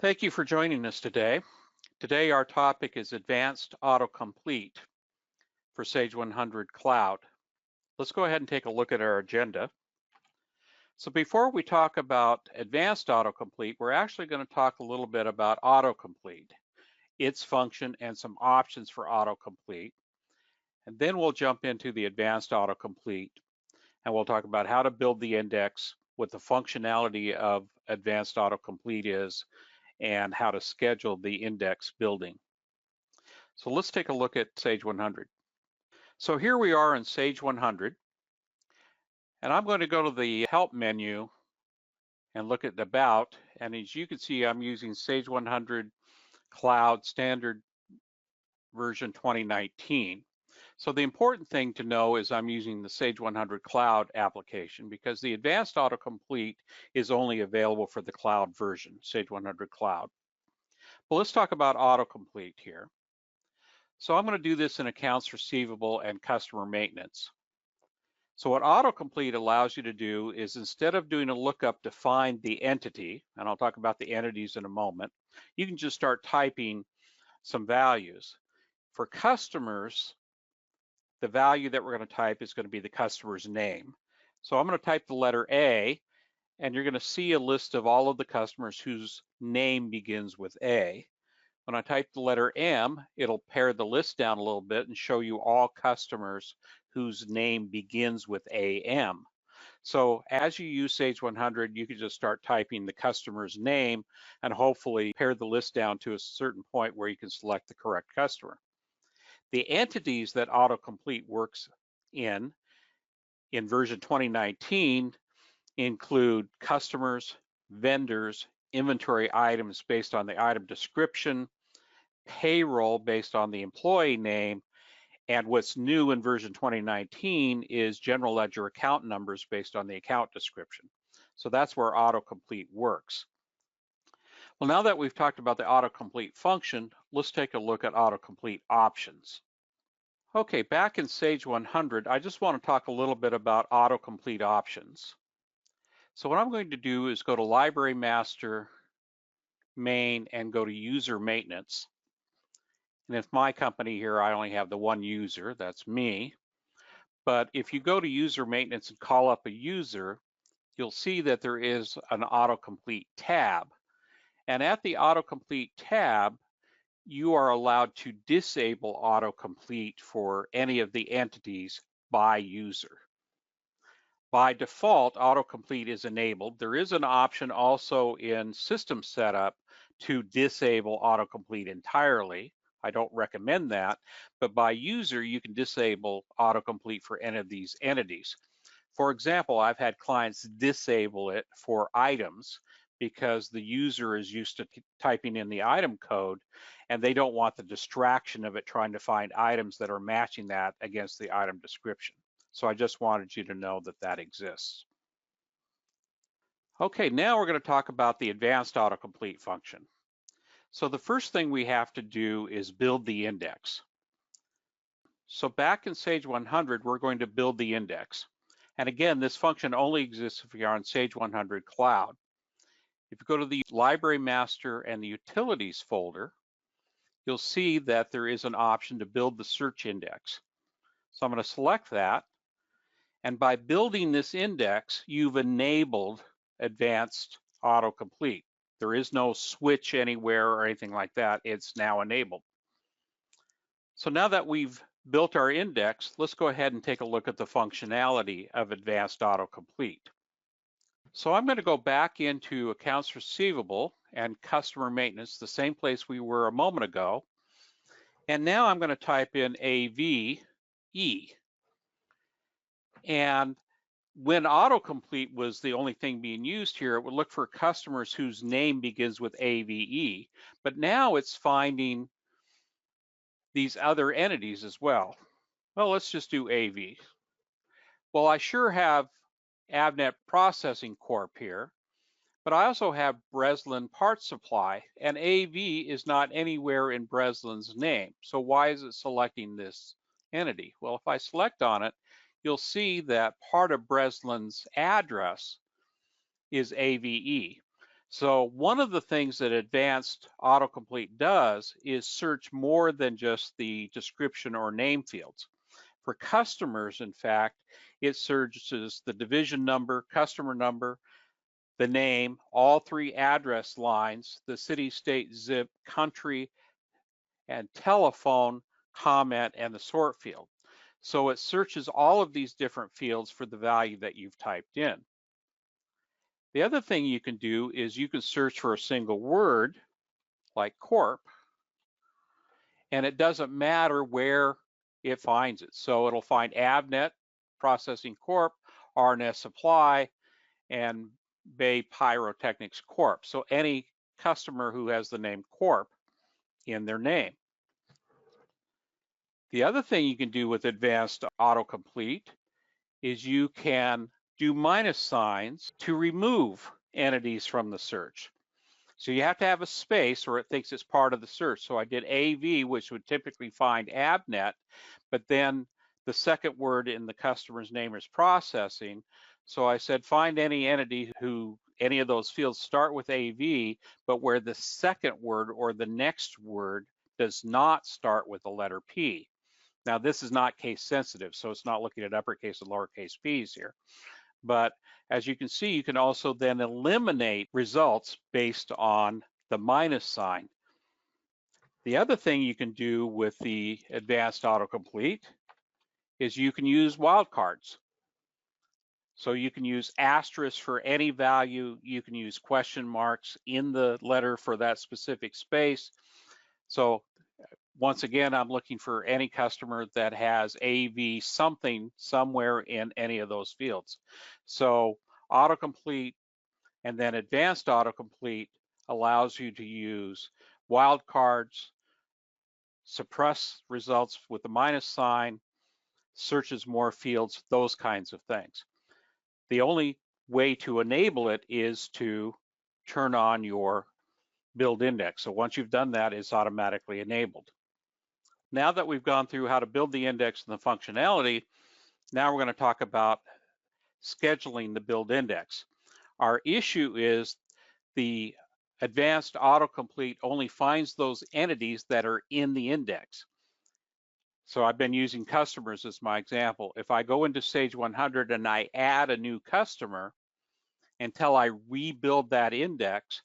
Thank you for joining us today. Today our topic is Advanced Autocomplete for Sage 100 Cloud. Let's go ahead and take a look at our agenda. So before we talk about Advanced Autocomplete, we're actually going to talk a little bit about Autocomplete, its function and some options for Autocomplete. And then we'll jump into the Advanced Autocomplete and we'll talk about how to build the index, what the functionality of Advanced Autocomplete is, and how to schedule the index building. So let's take a look at Sage 100. So here we are in Sage 100, and I'm going to go to the Help menu and look at About, and as you can see, I'm using Sage 100 Cloud Standard version 2019. So the important thing to know is I'm using the Sage 100 Cloud application because the Advanced Autocomplete is only available for the Cloud version, Sage 100 Cloud. Well, let's talk about Autocomplete here. So I'm going to do this in accounts receivable and customer maintenance. So what Autocomplete allows you to do is instead of doing a lookup to find the entity, and I'll talk about the entities in a moment, you can just start typing some values. For customers, the value that we're going to type is going to be the customer's name. So I'm going to type the letter A, and you're going to see a list of all of the customers whose name begins with A. When I type the letter M, it'll pare the list down a little bit and show you all customers whose name begins with AM. So as you use Sage 100, you can just start typing the customer's name and hopefully pare the list down to a certain point where you can select the correct customer. The entities that Autocomplete works in version 2019 include customers, vendors, inventory items based on the item description, payroll based on the employee name, and what's new in version 2019 is general ledger account numbers based on the account description. So that's where Autocomplete works. Well, now that we've talked about the Autocomplete function, let's take a look at Autocomplete options. Okay, back in Sage 100, I just want to talk a little bit about Autocomplete options. So what I'm going to do is go to Library Master, Main, and go to User Maintenance. And if my company here, I only have the one user, that's me. But if you go to User Maintenance and call up a user, you'll see that there is an Autocomplete tab. And at the Autocomplete tab, you are allowed to disable Autocomplete for any of the entities by user. By default, Autocomplete is enabled. There is an option also in System Setup to disable Autocomplete entirely. I don't recommend that, but by user, you can disable Autocomplete for any of these entities. For example, I've had clients disable it for items because the user is used to typing in the item code and they don't want the distraction of it trying to find items that are matching that against the item description. So I just wanted you to know that that exists. Okay, now we're going to talk about the advanced autocomplete function. So the first thing we have to do is build the index. So back in Sage 100, we're going to build the index. And again, this function only exists if you're on Sage 100 Cloud. If you go to the Library Master and the Utilities folder, you'll see that there is an option to build the search index. So I'm going to select that. And by building this index, you've enabled advanced autocomplete. There is no switch anywhere or anything like that. It's now enabled. So now that we've built our index, let's go ahead and take a look at the functionality of advanced autocomplete. So I'm going to go back into accounts receivable and customer maintenance, the same place we were a moment ago. And now I'm going to type in AVE. And when autocomplete was the only thing being used here, it would look for customers whose name begins with AVE. But now it's finding these other entities as well. Well, let's just do AV. Well, I sure have Avnet Processing Corp here, but I also have Breslin Parts Supply, and AV is not anywhere in Breslin's name. So why is it selecting this entity? Well, if I select on it, you'll see that part of Breslin's address is AVE. So one of the things that advanced autocomplete does is search more than just the description or name fields. For customers, in fact, it searches the division number, customer number, the name, all three address lines, the city, state, zip, country, and telephone, comment, and the sort field. So it searches all of these different fields for the value that you've typed in. The other thing you can do is you can search for a single word like corp, and it doesn't matter where it finds it. So it'll find Avnet Processing Corp, RNS Supply, and Bay Pyrotechnics Corp. So any customer who has the name Corp in their name. The other thing you can do with advanced autocomplete is you can do minus signs to remove entities from the search. So you have to have a space or it thinks it's part of the search. So I did AV, which would typically find Avnet, but then the second word in the customer's name is processing. So I said, find any entity who any of those fields start with AV, but where the second word or the next word does not start with the letter P. Now this is not case sensitive, so it's not looking at uppercase and lowercase p's here. But as you can see, you can also then eliminate results based on the minus sign. The other thing you can do with the advanced autocomplete is you can use wildcards. So you can use asterisk for any value. You can use question marks in the letter for that specific space. So once again, I'm looking for any customer that has AV something somewhere in any of those fields. So autocomplete and then advanced autocomplete allows you to use wildcards, suppress results with the minus sign, searches more fields, those kinds of things. The only way to enable it is to turn on your build index. So once you've done that, it's automatically enabled. Now that we've gone through how to build the index and the functionality, now we're going to talk about scheduling the build index. Our issue is the advanced autocomplete only finds those entities that are in the index. So I've been using customers as my example. If I go into Sage 100 and I add a new customer, until I rebuild that index,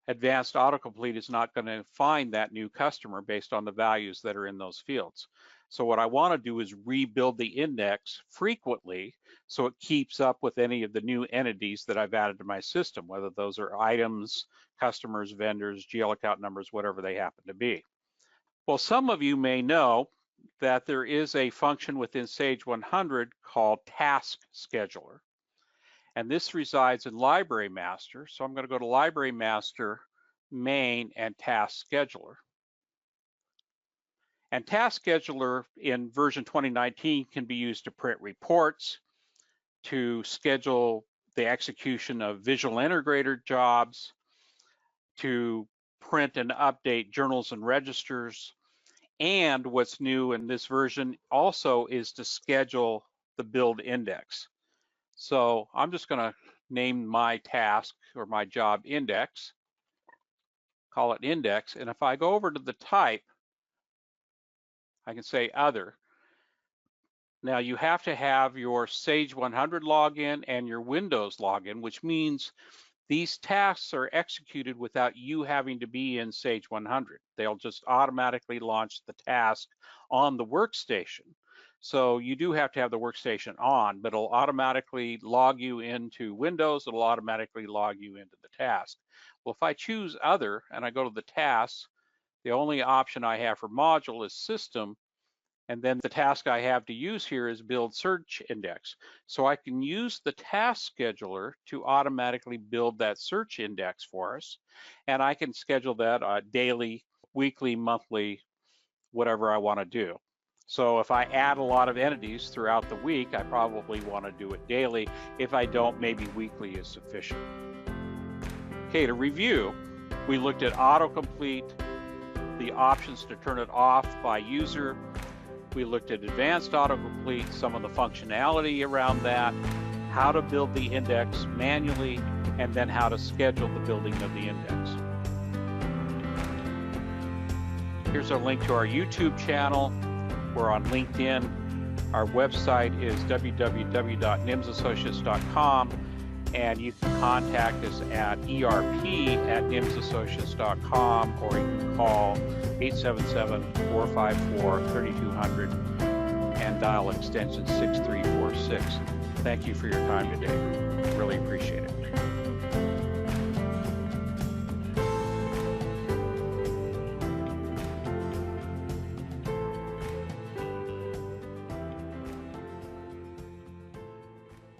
advanced autocomplete is not going to find that new customer based on the values that are in those fields. So what I want to do is rebuild the index frequently so it keeps up with any of the new entities that I've added to my system, whether those are items, customers, vendors, GL account numbers, whatever they happen to be. Well, some of you may know that there is a function within Sage 100 called Task Scheduler. And this resides in Library Master. So I'm going to go to Library Master, Main, and Task Scheduler. And Task Scheduler in version 2019 can be used to print reports, to schedule the execution of visual integrator jobs, to print and update journals and registers. And what's new in this version also is to schedule the build index. So I'm just going to name my task or my job index, call it index. And if I go over to the type, I can say other. Now you have to have your Sage 100 login and your Windows login, which means these tasks are executed without you having to be in Sage 100. They'll just automatically launch the task on the workstation. So you do have to have the workstation on, but it'll automatically log you into Windows. It'll automatically log you into the task. Well, if I choose other and I go to the tasks, the only option I have for module is system. And then the task I have to use here is build search index. So I can use the task scheduler to automatically build that search index for us. And I can schedule that daily, weekly, monthly, whatever I want to do. So if I add a lot of entities throughout the week, I probably want to do it daily. If I don't, maybe weekly is sufficient. Okay, to review, we looked at autocomplete, the options to turn it off by user. We looked at advanced autocomplete, some of the functionality around that, how to build the index manually, and then how to schedule the building of the index. Here's a link to our YouTube channel. We're on LinkedIn. Our website is www.nimsassociates.com, and you can contact us at erp@nimsassociates.com, or you can call 877-454-3200 and dial extension 6346. Thank you for your time today. Really appreciate it.